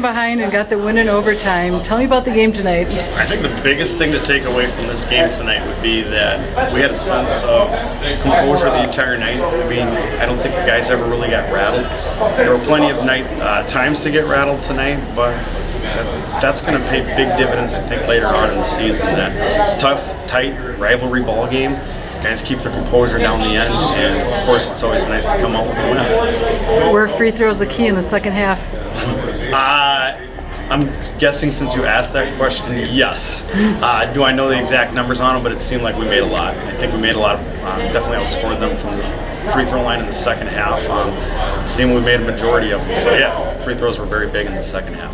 behind and got the win in overtime. Tell me about the game tonight. I think the biggest thing to take away from this game tonight would be that we had a sense of composure the entire night. I mean, I don't think the guys ever really got rattled. There were plenty of times to get rattled tonight, but that's going to pay big dividends, I think, later on in the season. That tough, tight rivalry ball game. Guys keep their composure down the end, and of course, it's always nice to come out with a win. Were free throws the key in the second half? I'm guessing since you asked that question, yes. Do I know the exact numbers on them? But it seemed like we made a lot. I think we made a lot. Definitely outscored them from the free throw line in the second half. It seemed we made a majority of them. So yeah, free throws were very big in the second half.